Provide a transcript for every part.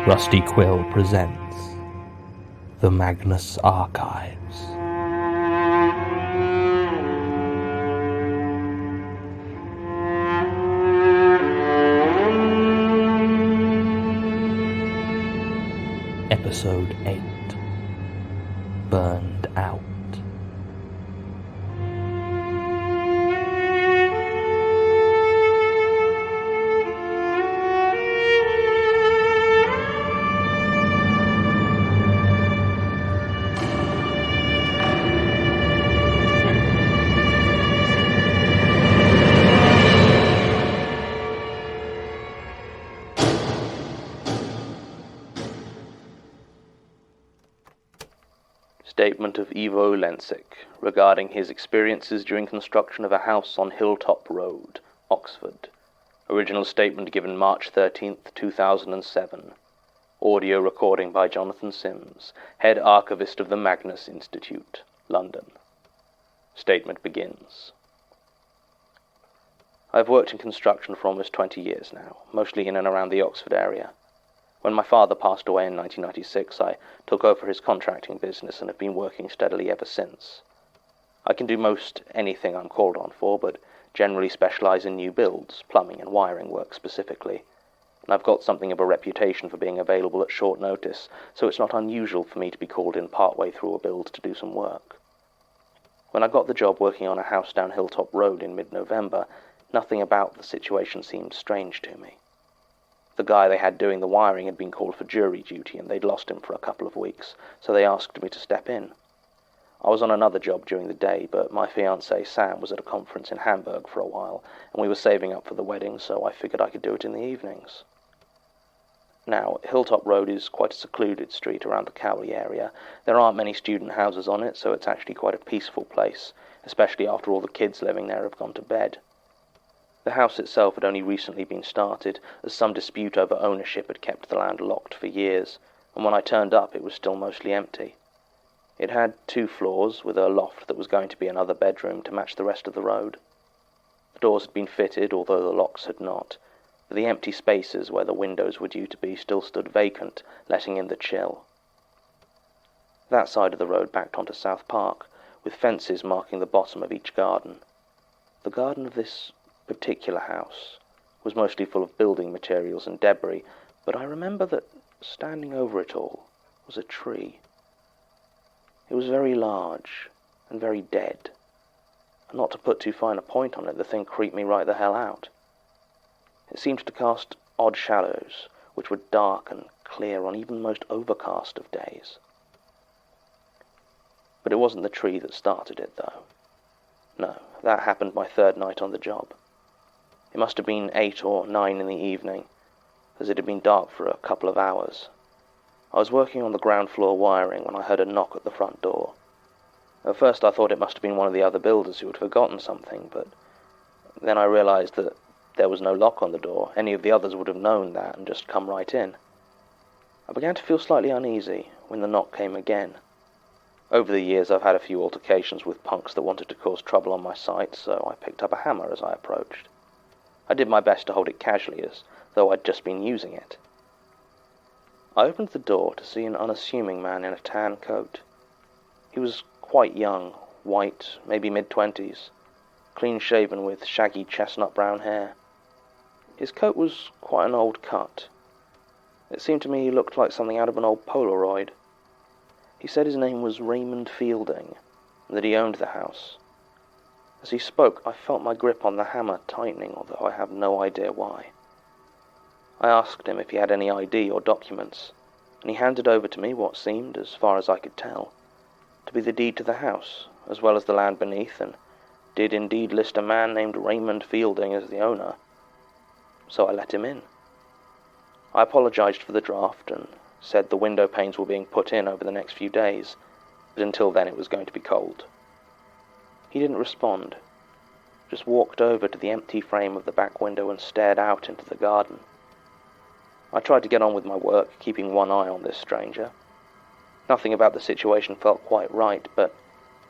Rusty Quill presents The Magnus Archives. Episode 8, Burned Out. Statement of Ivo Lensick regarding his experiences during construction of a house on Hilltop Road, Oxford. Original statement given March 13th, 2007. Audio recording by Jonathan Sims, Head Archivist of the Magnus Institute, London. Statement begins. I've worked in construction for almost 20 years now, mostly in and around the Oxford area. When my father passed away in 1996, I took over his contracting business and have been working steadily ever since. I can do most anything I'm called on for, but generally specialize in new builds, plumbing and wiring work specifically. And I've got something of a reputation for being available at short notice, so it's not unusual for me to be called in partway through a build to do some work. When I got the job working on a house down Hilltop Road in mid-November, nothing about the situation seemed strange to me. The guy they had doing the wiring had been called for jury duty and they'd lost him for a couple of weeks, so they asked me to step in. I was on another job during the day, but my fiancée Sam was at a conference in Hamburg for a while, and we were saving up for the wedding, so I figured I could do it in the evenings. Now, Hilltop Road is quite a secluded street around the Cowley area. There aren't many student houses on it, so it's actually quite a peaceful place, especially after all the kids living there have gone to bed. The house itself had only recently been started, as some dispute over ownership had kept the land locked for years, and when I turned up it was still mostly empty. It had 2 floors, with a loft that was going to be another bedroom to match the rest of the road. The doors had been fitted, although the locks had not, but the empty spaces where the windows were due to be still stood vacant, letting in the chill. That side of the road backed onto South Park, with fences marking the bottom of each garden. The garden of this particular house was mostly full of building materials and debris, but I remember that standing over it all was a tree. It was very large and very dead, and not to put too fine a point on it, the thing creeped me right the hell out. It seemed to cast odd shadows, which were dark and clear on even the most overcast of days. But it wasn't the tree that started it, though. No, that happened my 3rd night on the job. It must have been 8 or 9 in the evening, as it had been dark for a couple of hours. I was working on the ground floor wiring when I heard a knock at the front door. At first I thought it must have been one of the other builders who had forgotten something, but then I realized that there was no lock on the door. Any of the others would have known that and just come right in. I began to feel slightly uneasy when the knock came again. Over the years I've had a few altercations with punks that wanted to cause trouble on my site, so I picked up a hammer as I approached. I did my best to hold it casually, as though I'd just been using it. I opened the door to see an unassuming man in a tan coat. He was quite young, white, maybe mid-20s, clean-shaven with shaggy chestnut-brown hair. His coat was quite an old cut. It seemed to me he looked like something out of an old Polaroid. He said his name was Raymond Fielding, and that he owned the house. As he spoke, I felt my grip on the hammer tightening, although I have no idea why. I asked him if he had any ID or documents, and he handed over to me what seemed, as far as I could tell, to be the deed to the house, as well as the land beneath, and did indeed list a man named Raymond Fielding as the owner. So I let him in. I apologized for the draft and said the window panes were being put in over the next few days, but until then it was going to be cold. He didn't respond, just walked over to the empty frame of the back window and stared out into the garden. I tried to get on with my work, keeping one eye on this stranger. Nothing about the situation felt quite right, but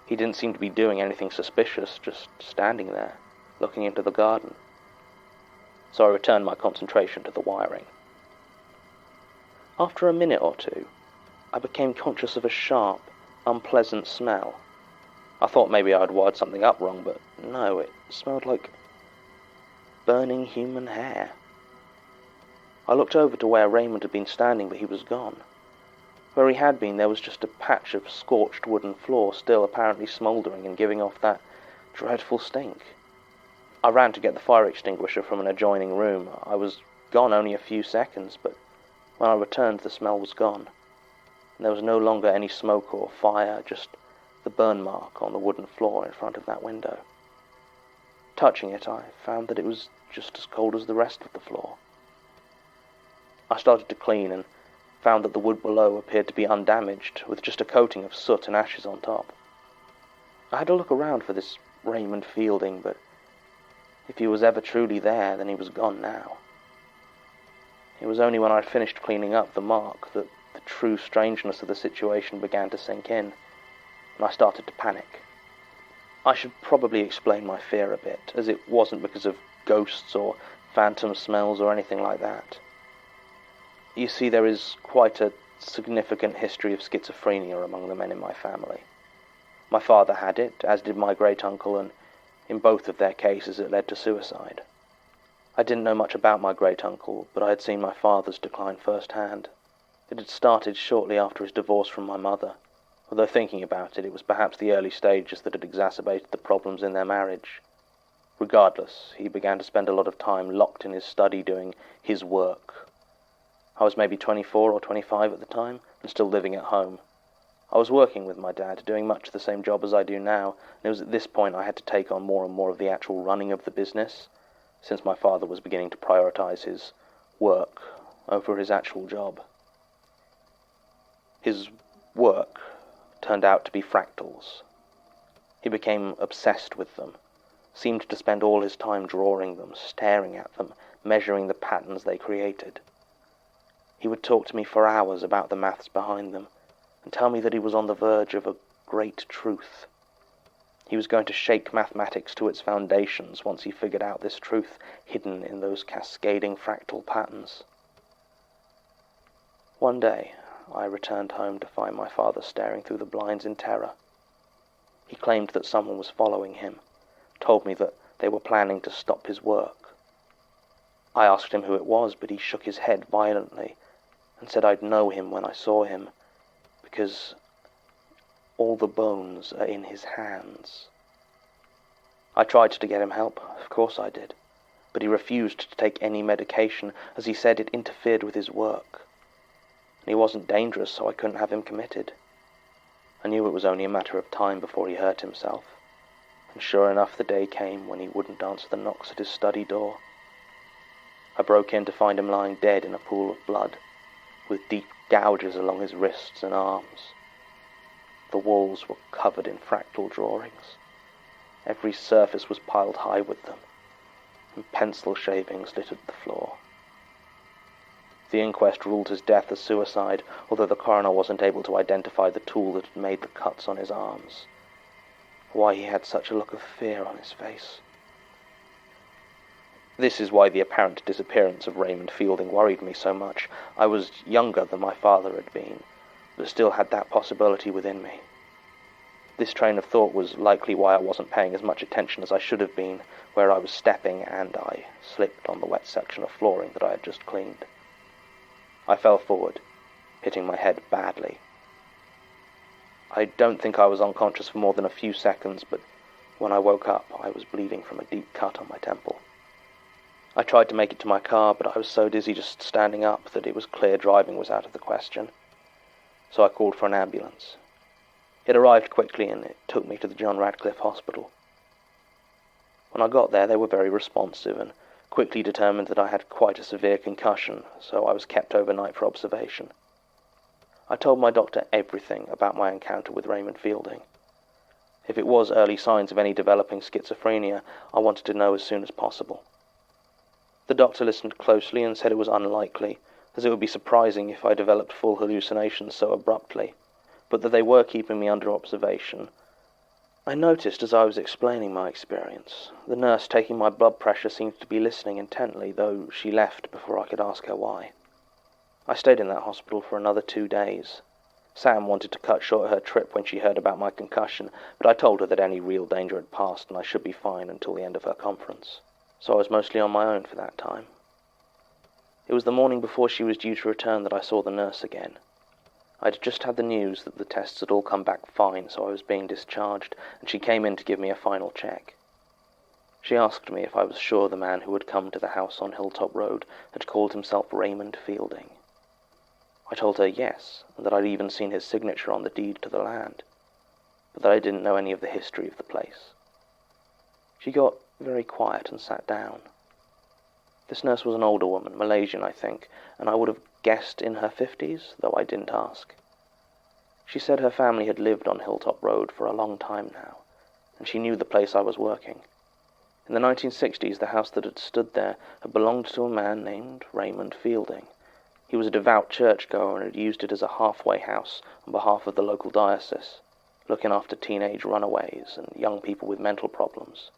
he didn't seem to be doing anything suspicious, just standing there, looking into the garden. So I returned my concentration to the wiring. After a minute or two, I became conscious of a sharp, unpleasant smell. I thought maybe I'd wired something up wrong, but no, it smelled like burning human hair. I looked over to where Raymond had been standing, but he was gone. Where he had been, there was just a patch of scorched wooden floor, still apparently smouldering and giving off that dreadful stink. I ran to get the fire extinguisher from an adjoining room. I was gone only a few seconds, but when I returned, the smell was gone. And there was no longer any smoke or fire, just the burn mark on the wooden floor in front of that window. Touching it, I found that it was just as cold as the rest of the floor. I started to clean and found that the wood below appeared to be undamaged, with just a coating of soot and ashes on top. I had to look around for this Raymond Fielding, but if he was ever truly there, then he was gone now. It was only when I'd finished cleaning up the mark that the true strangeness of the situation began to sink in, and I started to panic. I should probably explain my fear a bit, as it wasn't because of ghosts or phantom smells or anything like that. You see, there is quite a significant history of schizophrenia among the men in my family. My father had it, as did my great-uncle, and in both of their cases it led to suicide. I didn't know much about my great-uncle, but I had seen my father's decline firsthand. It had started shortly after his divorce from my mother, although thinking about it, it was perhaps the early stages that had exacerbated the problems in their marriage. Regardless, he began to spend a lot of time locked in his study doing his work. I was maybe 24 or 25 at the time, and still living at home. I was working with my dad, doing much the same job as I do now, and it was at this point I had to take on more and more of the actual running of the business, since my father was beginning to prioritize his work over his actual job. His work turned out to be fractals. He became obsessed with them, seemed to spend all his time drawing them, staring at them, measuring the patterns they created. He would talk to me for hours about the maths behind them, and tell me that he was on the verge of a great truth. He was going to shake mathematics to its foundations once he figured out this truth hidden in those cascading fractal patterns. One day, I returned home to find my father staring through the blinds in terror. He claimed that someone was following him, told me that they were planning to stop his work. I asked him who it was, but he shook his head violently and said I'd know him when I saw him, because all the bones are in his hands. I tried to get him help, of course I did, but he refused to take any medication, as he said it interfered with his work. And he wasn't dangerous, so I couldn't have him committed. I knew it was only a matter of time before he hurt himself, and sure enough the day came when he wouldn't answer the knocks at his study door. I broke in to find him lying dead in a pool of blood, with deep gouges along his wrists and arms. The walls were covered in fractal drawings. Every surface was piled high with them, and pencil shavings littered the floor. The inquest ruled his death as suicide, although the coroner wasn't able to identify the tool that had made the cuts on his arms. Why he had such a look of fear on his face. This is why the apparent disappearance of Raymond Fielding worried me so much. I was younger than my father had been, but still had that possibility within me. This train of thought was likely why I wasn't paying as much attention as I should have been, where I was stepping and I slipped on the wet section of flooring that I had just cleaned. I fell forward, hitting my head badly. I don't think I was unconscious for more than a few seconds, but when I woke up, I was bleeding from a deep cut on my temple. I tried to make it to my car, but I was so dizzy just standing up that it was clear driving was out of the question. So I called for an ambulance. It arrived quickly and it took me to the John Radcliffe Hospital. When I got there, they were very responsive and quickly determined that I had quite a severe concussion, so I was kept overnight for observation. I told my doctor everything about my encounter with Raymond Fielding. If it was early signs of any developing schizophrenia, I wanted to know as soon as possible. The doctor listened closely and said it was unlikely, as it would be surprising if I developed full hallucinations so abruptly, but that they were keeping me under observation. I noticed as I was explaining my experience, the nurse taking my blood pressure seemed to be listening intently, though she left before I could ask her why. I stayed in that hospital for another 2 days. Sam wanted to cut short her trip when she heard about my concussion, but I told her that any real danger had passed and I should be fine until the end of her conference. So I was mostly on my own for that time. It was the morning before she was due to return that I saw the nurse again. I'd just had the news that the tests had all come back fine, so I was being discharged, and she came in to give me a final check. She asked me if I was sure the man who had come to the house on Hilltop Road had called himself Raymond Fielding. I told her yes, and that I'd even seen his signature on the deed to the land, but that I didn't know any of the history of the place. She got very quiet and sat down. This nurse was an older woman, Malaysian, I think, and I would have guessed in her 50s, though I didn't ask. She said her family had lived on Hilltop Road for a long time now, and she knew the place I was working. In the 1960s, the house that had stood there had belonged to a man named Raymond Fielding. He was a devout churchgoer and had used it as a halfway house on behalf of the local diocese, looking after teenage runaways and young people with mental problems.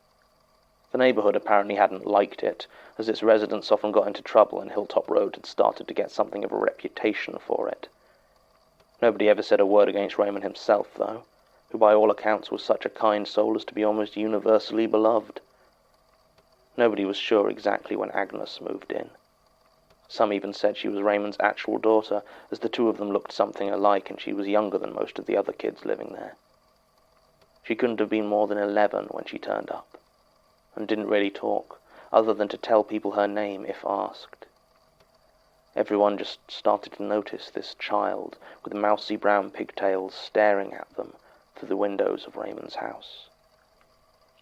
The neighborhood apparently hadn't liked it, as its residents often got into trouble and Hilltop Road had started to get something of a reputation for it. Nobody ever said a word against Raymond himself, though, who by all accounts was such a kind soul as to be almost universally beloved. Nobody was sure exactly when Agnes moved in. Some even said she was Raymond's actual daughter, as the two of them looked something alike and she was younger than most of the other kids living there. She couldn't have been more than 11 when she turned up, and didn't really talk, other than to tell people her name if asked. Everyone just started to notice this child with mousy brown pigtails staring at them through the windows of Raymond's house.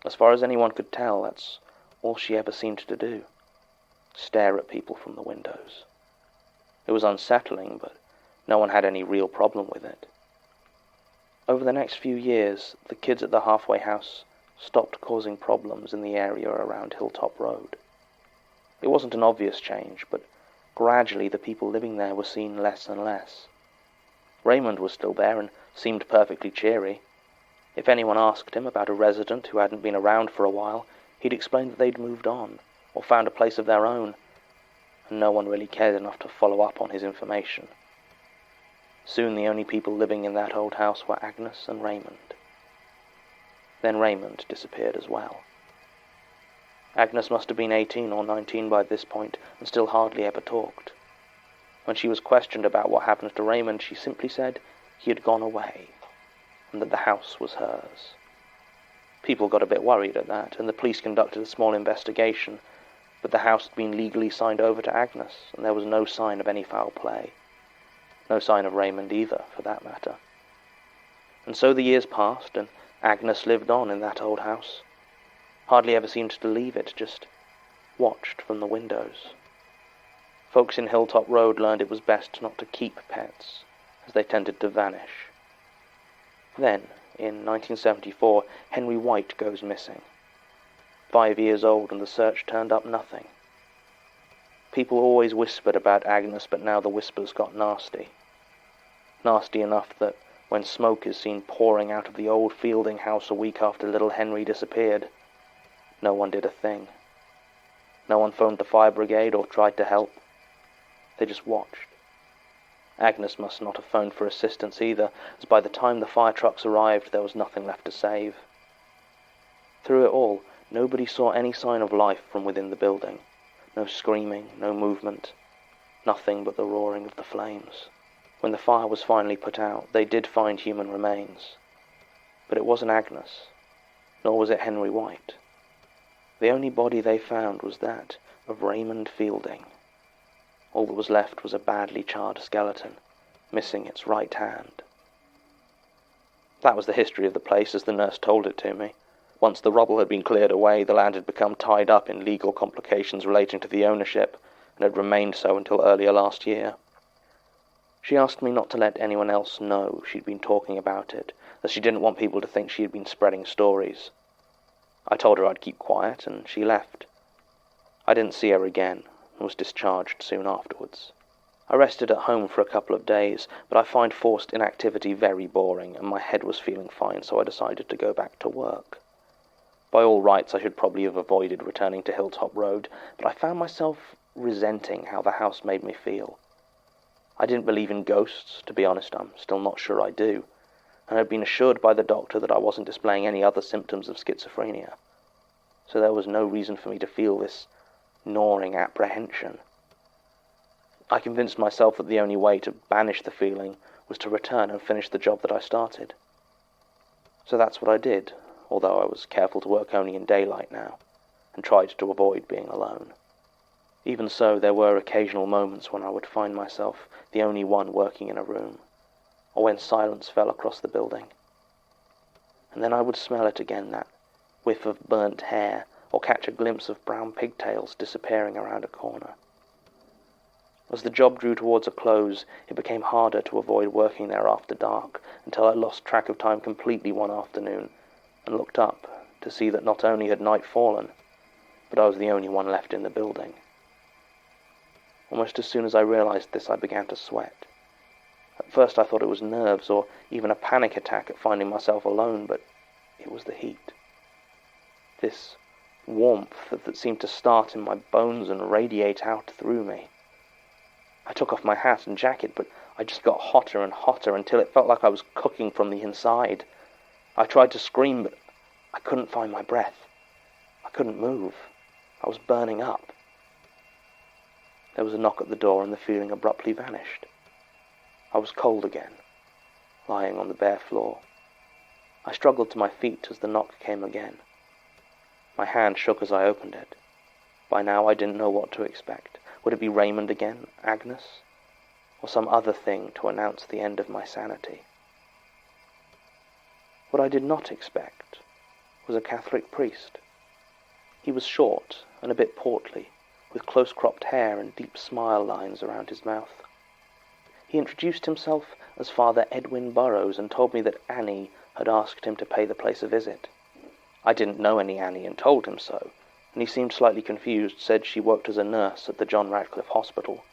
As far as anyone could tell, that's all she ever seemed to do. Stare at people from the windows. It was unsettling, but no one had any real problem with it. Over the next few years, the kids at the halfway house stopped causing problems in the area around Hilltop Road. It wasn't an obvious change, but gradually the people living there were seen less and less. Raymond was still there and seemed perfectly cheery. If anyone asked him about a resident who hadn't been around for a while, he'd explain that they'd moved on, or found a place of their own, and no one really cared enough to follow up on his information. Soon the only people living in that old house were Agnes and Raymond. Then Raymond disappeared as well. Agnes must have been 18 or 19 by this point, and still hardly ever talked. When she was questioned about what happened to Raymond, she simply said he had gone away, and that the house was hers. People got a bit worried at that, and the police conducted a small investigation, but the house had been legally signed over to Agnes, and there was no sign of any foul play. No sign of Raymond either, for that matter. And so the years passed, and Agnes lived on in that old house. Hardly ever seemed to leave it, just watched from the windows. Folks in Hilltop Road learned it was best not to keep pets, as they tended to vanish. Then, in 1974, Henry White goes missing. 5 years old, and the search turned up nothing. People always whispered about Agnes, but now the whispers got nasty. Nasty enough that when smoke is seen pouring out of the old Fielding house a week after little Henry disappeared, no one did a thing. No one phoned the fire brigade or tried to help. They just watched. Agnes must not have phoned for assistance either, as by the time the fire trucks arrived there was nothing left to save. Through it all, nobody saw any sign of life from within the building. No screaming, no movement, nothing but the roaring of the flames. When the fire was finally put out, they did find human remains. But it wasn't Agnes, nor was it Henry White. The only body they found was that of Raymond Fielding. All that was left was a badly charred skeleton, missing its right hand. That was the history of the place as the nurse told it to me. Once the rubble had been cleared away, the land had become tied up in legal complications relating to the ownership, and had remained so until earlier last year. She asked me not to let anyone else know she'd been talking about it, as she didn't want people to think she had been spreading stories. I told her I'd keep quiet, and she left. I didn't see her again, and was discharged soon afterwards. I rested at home for a couple of days, but I find forced inactivity very boring, and my head was feeling fine, so I decided to go back to work. By all rights, I should probably have avoided returning to Hilltop Road, but I found myself resenting how the house made me feel. I didn't believe in ghosts, to be honest. I'm still not sure I do, and had been assured by the doctor that I wasn't displaying any other symptoms of schizophrenia. So there was no reason for me to feel this gnawing apprehension. I convinced myself that the only way to banish the feeling was to return and finish the job that I started. So that's what I did, although I was careful to work only in daylight now, and tried to avoid being alone. Even so, there were occasional moments when I would find myself the only one working in a room, or when silence fell across the building. And then I would smell it again, that whiff of burnt hair, or catch a glimpse of brown pigtails disappearing around a corner. As the job drew towards a close, it became harder to avoid working there after dark, until I lost track of time completely one afternoon, and looked up to see that not only had night fallen, but I was the only one left in the building. Almost as soon as I realized this, I began to sweat. At first I thought it was nerves, or even a panic attack at finding myself alone, but it was the heat. This warmth that seemed to start in my bones and radiate out through me. I took off my hat and jacket, but I just got hotter and hotter until it felt like I was cooking from the inside. I tried to scream, but I couldn't find my breath. I couldn't move. I was burning up. There was a knock at the door and the feeling abruptly vanished. I was cold again, lying on the bare floor. I struggled to my feet as the knock came again. My hand shook as I opened it. By now I didn't know what to expect. Would it be Raymond again, Agnes, or some other thing to announce the end of my sanity? What I did not expect was a Catholic priest. He was short and a bit portly, with close-cropped hair and deep smile lines around his mouth. He introduced himself as Father Edwin Burrows and told me that Annie had asked him to pay the place a visit. I didn't know any Annie and told him so, and he seemed slightly confused, said she worked as a nurse at the John Radcliffe Hospital.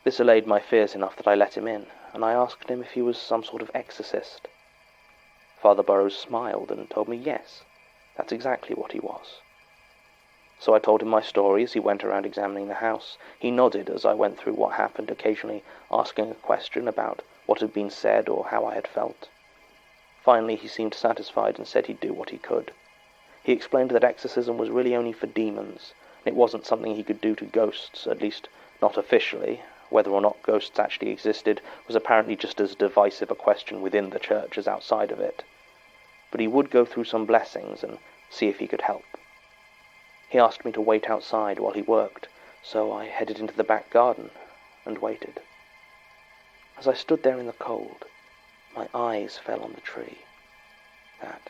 This allayed my fears enough that I let him in, and I asked him if he was some sort of exorcist. Father Burrows smiled and told me yes, that's exactly what he was. So I told him my story as he went around examining the house. He nodded as I went through what happened, occasionally asking a question about what had been said or how I had felt. Finally, he seemed satisfied and said he'd do what he could. He explained that exorcism was really only for demons, and it wasn't something he could do to ghosts, at least not officially. Whether or not ghosts actually existed was apparently just as divisive a question within the church as outside of it. But he would go through some blessings and see if he could help. He asked me to wait outside while he worked, so I headed into the back garden and waited. As I stood there in the cold, my eyes fell on the tree. That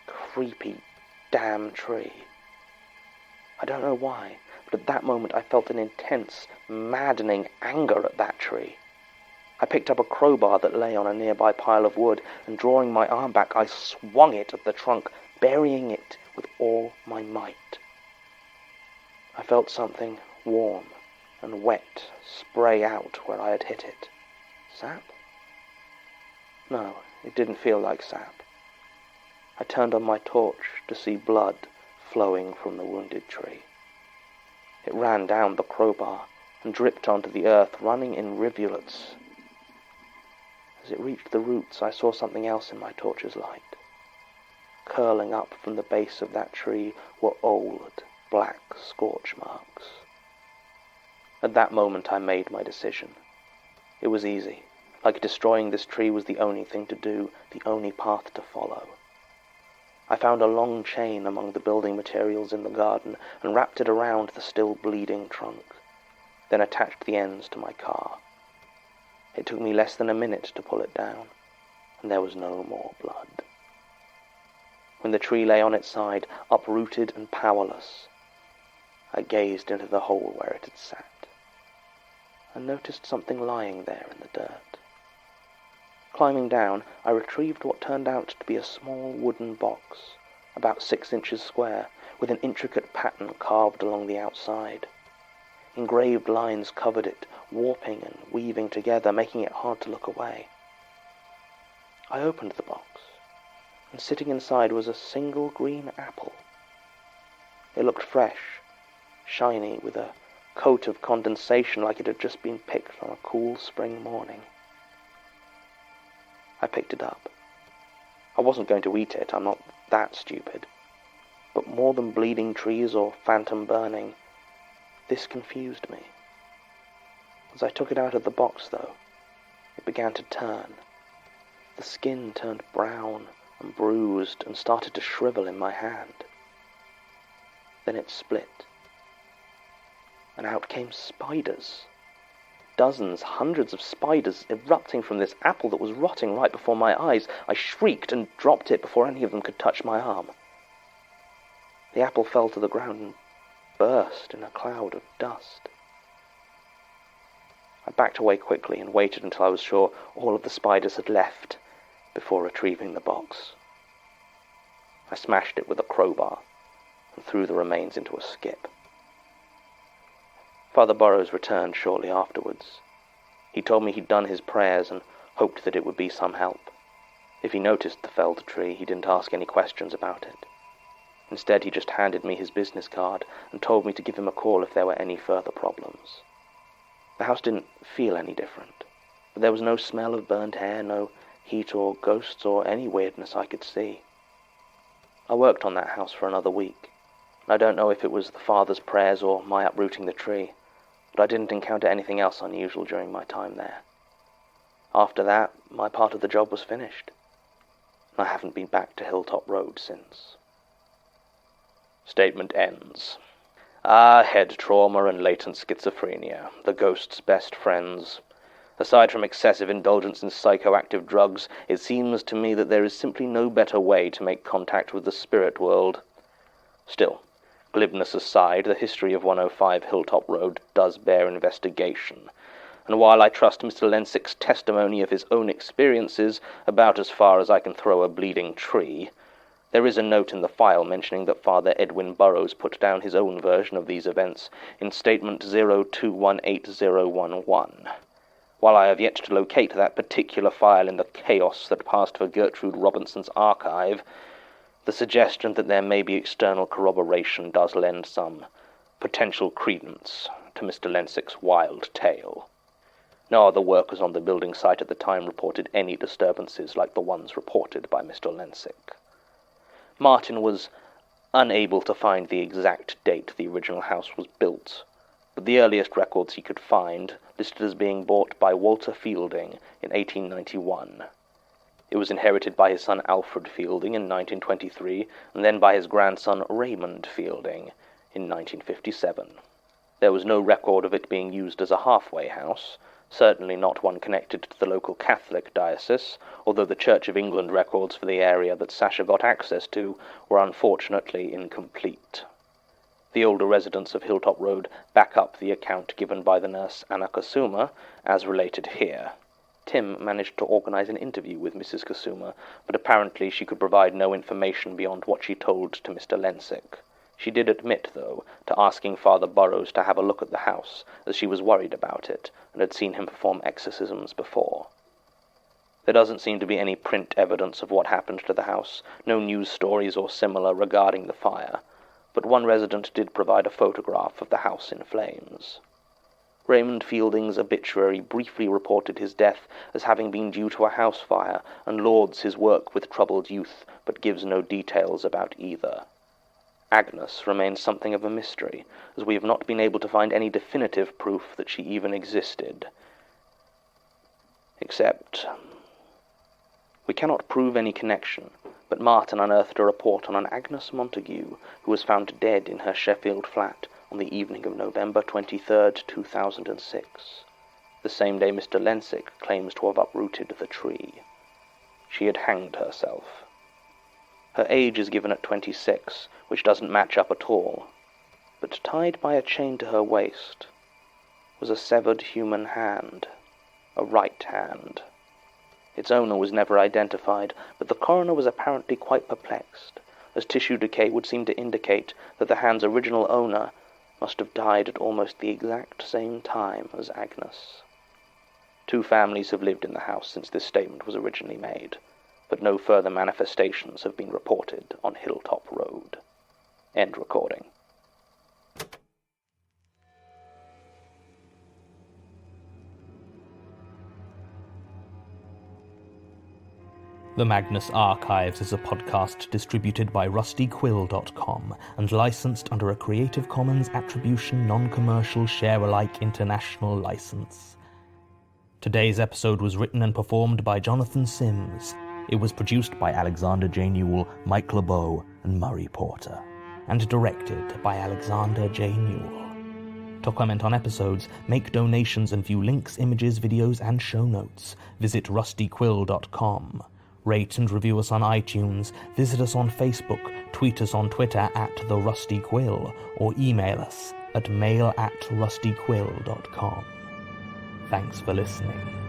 creepy damn tree. I don't know why, but at that moment I felt an intense, maddening anger at that tree. I picked up a crowbar that lay on a nearby pile of wood, and drawing my arm back, I swung it at the trunk, burying it with all my might. I felt something warm and wet spray out where I had hit it. Sap? No, it didn't feel like sap. I turned on my torch to see blood flowing from the wounded tree. It ran down the crowbar and dripped onto the earth, running in rivulets. As it reached the roots, I saw something else in my torch's light. Curling up from the base of that tree were old, black scorch marks. At that moment I made my decision. It was easy. Like destroying this tree was the only thing to do, the only path to follow. I found a long chain among the building materials in the garden and wrapped it around the still bleeding trunk, then attached the ends to my car. It took me less than a minute to pull it down, and there was no more blood. When the tree lay on its side, uprooted and powerless, I gazed into the hole where it had sat, and noticed something lying there in the dirt. Climbing down, I retrieved what turned out to be a small wooden box, about 6 inches square, with an intricate pattern carved along the outside. Engraved lines covered it, warping and weaving together, making it hard to look away. I opened the box, and sitting inside was a single green apple. It looked fresh, shiny, with a coat of condensation like it had just been picked on a cool spring morning. I picked it up. I wasn't going to eat it, I'm not that stupid. But more than bleeding trees or phantom burning, this confused me. As I took it out of the box, though, it began to turn. The skin turned brown and bruised and started to shrivel in my hand. Then it split, and out came spiders. Dozens, hundreds of spiders erupting from this apple that was rotting right before my eyes. I shrieked and dropped it before any of them could touch my arm. The apple fell to the ground and burst in a cloud of dust. I backed away quickly and waited until I was sure all of the spiders had left before retrieving the box. I smashed it with a crowbar and threw the remains into a skip. Father Burrows returned shortly afterwards. He told me he'd done his prayers and hoped that it would be some help. If he noticed the felled tree, he didn't ask any questions about it. Instead, he just handed me his business card and told me to give him a call if there were any further problems. The house didn't feel any different, but there was no smell of burnt hair, no heat or ghosts or any weirdness I could see. I worked on that house for another week. I don't know if it was the father's prayers or my uprooting the tree, but I didn't encounter anything else unusual during my time there. After that, my part of the job was finished. I haven't been back to Hilltop Road since. Statement ends. Head trauma and latent schizophrenia, the ghost's best friends. Aside from excessive indulgence in psychoactive drugs, it seems to me that there is simply no better way to make contact with the spirit world. Still, glibness aside, the history of 105 Hilltop Road does bear investigation, and while I trust Mr. Lensick's testimony of his own experiences about as far as I can throw a bleeding tree, there is a note in the file mentioning that Father Edwin Burrows put down his own version of these events in Statement 02180111. While I have yet to locate that particular file in the chaos that passed for Gertrude Robinson's archive, the suggestion that there may be external corroboration does lend some potential credence to Mr. Lensick's wild tale. No other workers on the building site at the time reported any disturbances like the ones reported by Mr. Lensick. Martin was unable to find the exact date the original house was built, but the earliest records he could find listed as being bought by Walter Fielding in 1891. It was inherited by his son Alfred Fielding in 1923, and then by his grandson Raymond Fielding in 1957. There was no record of it being used as a halfway house, certainly not one connected to the local Catholic diocese, although the Church of England records for the area that Sasha got access to were unfortunately incomplete. The older residents of Hilltop Road back up the account given by the nurse Anna Kasuma, as related here. Tim managed to organize an interview with Mrs. Kasuma, but apparently she could provide no information beyond what she told to Mr. Lensick. She did admit, though, to asking Father Burrows to have a look at the house, as she was worried about it, and had seen him perform exorcisms before. There doesn't seem to be any print evidence of what happened to the house, no news stories or similar regarding the fire, but one resident did provide a photograph of the house in flames. Raymond Fielding's obituary briefly reported his death as having been due to a house fire, and lauds his work with troubled youth, but gives no details about either. Agnes remains something of a mystery, as we have not been able to find any definitive proof that she even existed. Except, we cannot prove any connection, but Martin unearthed a report on an Agnes Montague, who was found dead in her Sheffield flat on the evening of November 23rd, 2006, the same day Mr. Lensick claims to have uprooted the tree. She had hanged herself. Her age is given at 26, which doesn't match up at all, but tied by a chain to her waist was a severed human hand, a right hand. Its owner was never identified, but the coroner was apparently quite perplexed, as tissue decay would seem to indicate that the hand's original owner must have died at almost the exact same time as Agnes. 2 families have lived in the house since this statement was originally made, but no further manifestations have been reported on Hilltop Road. End recording. The Magnus Archives is a podcast distributed by rustyquill.com and licensed under a Creative Commons Attribution Non-Commercial Share-alike International License. Today's episode was written and performed by Jonathan Sims. It was produced by Alexander J. Newell, Mike LeBeau, and Murray Porter, and directed by Alexander J. Newell. To comment on episodes, make donations, and view links, images, videos, and show notes, visit rustyquill.com. Rate and review us on iTunes, visit us on Facebook, tweet us on Twitter @TheRustyQuill, or email us at mail@rustyquill.com. Thanks for listening.